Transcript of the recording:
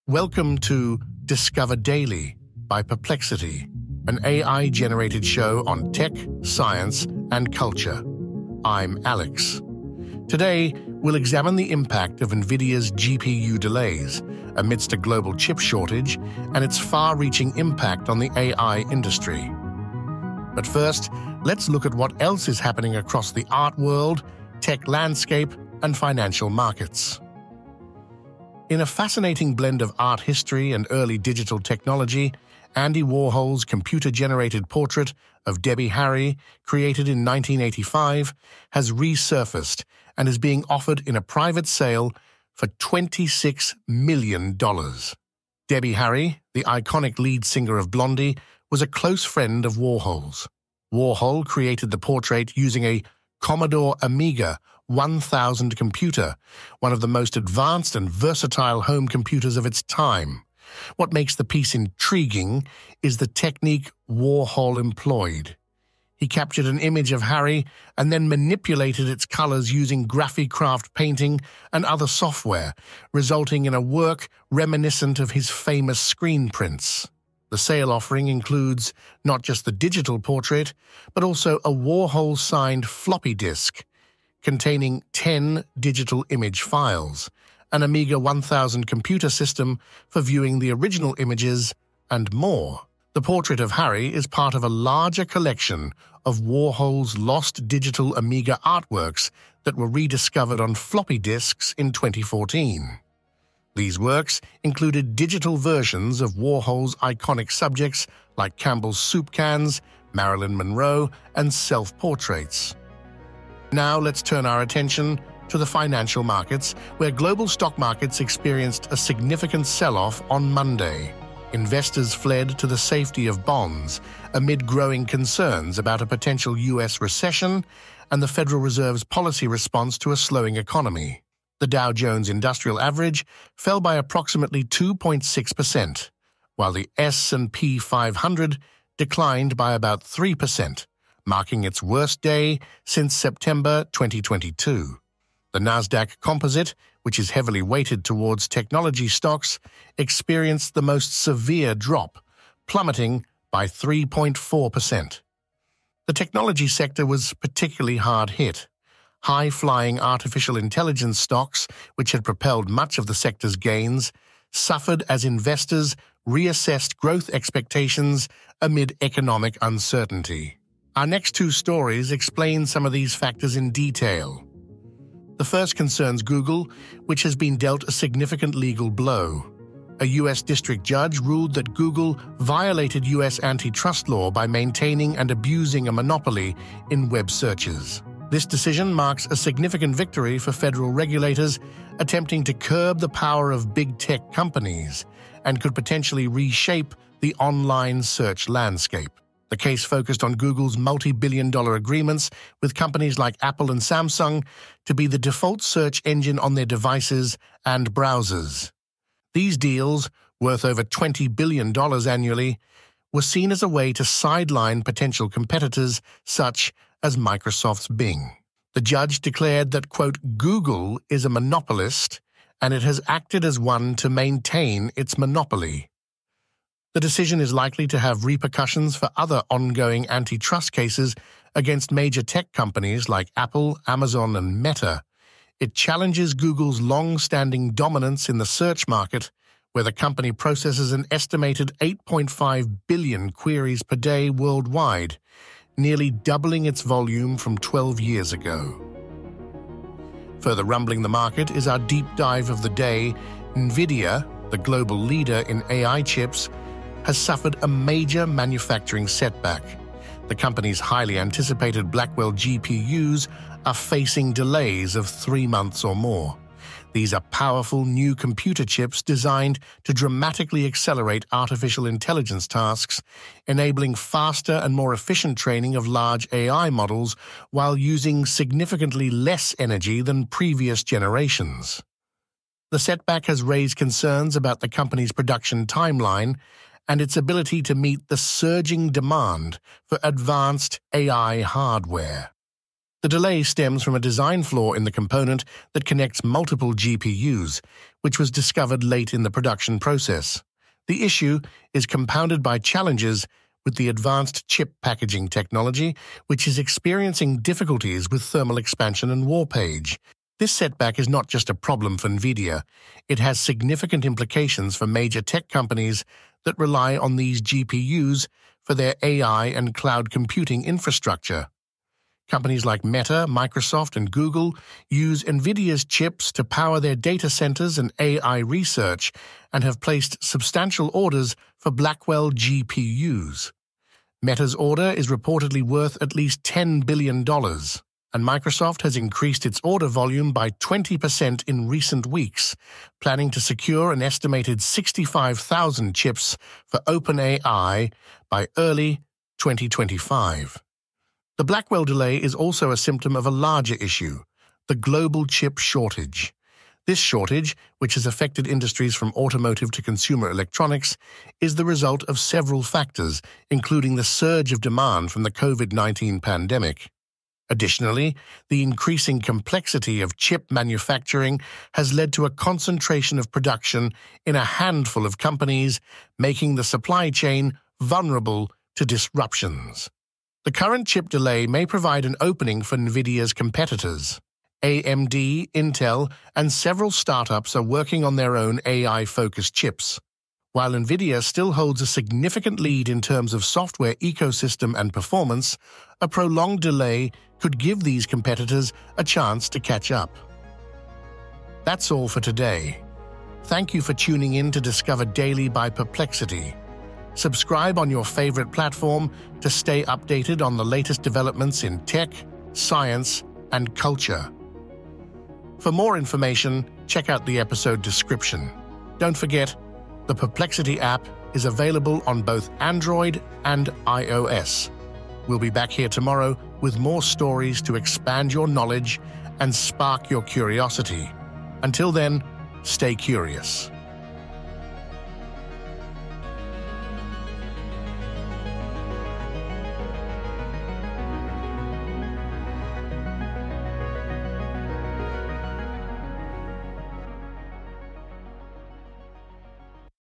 Welcome to Discover Daily by Perplexity, an AI-generated show on tech, science, and culture. I'm Alex. Today, we'll examine the impact of Nvidia's GPU delays amidst a global chip shortage and its far-reaching impact on the AI industry. But first, let's look at what else is happening across the art world, tech landscape, and financial markets. In a fascinating blend of art history and early digital technology, Andy Warhol's computer-generated portrait of Debbie Harry, created in 1985, has resurfaced and is being offered in a private sale for $26 million. Debbie Harry, the iconic lead singer of Blondie, was a close friend of Warhol's. Warhol created the portrait using a Commodore Amiga 1000 computer, one of the most advanced and versatile home computers of its time. What makes the piece intriguing is the technique Warhol employed. He captured an image of Harry and then manipulated its colors using Graphicraft painting and other software, resulting in a work reminiscent of his famous screen prints. The sale offering includes not just the digital portrait, but also a Warhol-signed floppy disk containing 10 digital image files, an Amiga 1000 computer system for viewing the original images, and more. The portrait of Harry is part of a larger collection of Warhol's lost digital Amiga artworks that were rediscovered on floppy disks in 2014. These works included digital versions of Warhol's iconic subjects like Campbell's soup cans, Marilyn Monroe, and self-portraits. Now let's turn our attention to the financial markets, where global stock markets experienced a significant sell-off on Monday. Investors fled to the safety of bonds amid growing concerns about a potential U.S. recession and the Federal Reserve's policy response to a slowing economy. The Dow Jones Industrial Average fell by approximately 2.6%, while the S&P 500 declined by about 3%, marking its worst day since September 2022. The Nasdaq Composite, which is heavily weighted towards technology stocks, experienced the most severe drop, plummeting by 3.4%. The technology sector was particularly hard hit. High-flying artificial intelligence stocks, which had propelled much of the sector's gains, suffered as investors reassessed growth expectations amid economic uncertainty. Our next two stories explain some of these factors in detail. The first concerns Google, which has been dealt a significant legal blow. A U.S. district judge ruled that Google violated U.S. antitrust law by maintaining and abusing a monopoly in web searches. This decision marks a significant victory for federal regulators attempting to curb the power of big tech companies and could potentially reshape the online search landscape. The case focused on Google's multi-billion-dollar agreements with companies like Apple and Samsung to be the default search engine on their devices and browsers. These deals, worth over $20 billion annually, were seen as a way to sideline potential competitors such as Microsoft's Bing. The judge declared that, quote, Google is a monopolist and it has acted as one to maintain its monopoly. The decision is likely to have repercussions for other ongoing antitrust cases against major tech companies like Apple, Amazon, and Meta. It challenges Google's long-standing dominance in the search market, where the company processes an estimated 8.5 billion queries per day worldwide, nearly doubling its volume from 12 years ago. Further rumbling the market is our deep dive of the day. Nvidia, the global leader in AI chips, has suffered a major manufacturing setback. The company's highly anticipated Blackwell GPUs are facing delays of 3 months or more. These are powerful new computer chips designed to dramatically accelerate artificial intelligence tasks, enabling faster and more efficient training of large AI models while using significantly less energy than previous generations. The setback has raised concerns about the company's production timeline and its ability to meet the surging demand for advanced AI hardware. The delay stems from a design flaw in the component that connects multiple GPUs, which was discovered late in the production process. The issue is compounded by challenges with the advanced chip packaging technology, which is experiencing difficulties with thermal expansion and warpage. This setback is not just a problem for Nvidia. It has significant implications for major tech companies that rely on these GPUs for their AI and cloud computing infrastructure. Companies like Meta, Microsoft, and Google use Nvidia's chips to power their data centers and AI research and have placed substantial orders for Blackwell GPUs. Meta's order is reportedly worth at least $10 billion, and Microsoft has increased its order volume by 20% in recent weeks, planning to secure an estimated 65,000 chips for OpenAI by early 2025. The Blackwell delay is also a symptom of a larger issue, the global chip shortage. This shortage, which has affected industries from automotive to consumer electronics, is the result of several factors, including the surge of demand from the COVID-19 pandemic. Additionally, the increasing complexity of chip manufacturing has led to a concentration of production in a handful of companies, making the supply chain vulnerable to disruptions. The current chip delay may provide an opening for Nvidia's competitors. AMD, Intel, and several startups are working on their own AI-focused chips. While Nvidia still holds a significant lead in terms of software ecosystem and performance, a prolonged delay could give these competitors a chance to catch up. That's all for today. Thank you for tuning in to Discover Daily by Perplexity. Subscribe on your favorite platform to stay updated on the latest developments in tech, science, and culture. For more information, check out the episode description. Don't forget, the Perplexity app is available on both Android and iOS. We'll be back here tomorrow with more stories to expand your knowledge and spark your curiosity. Until then, stay curious.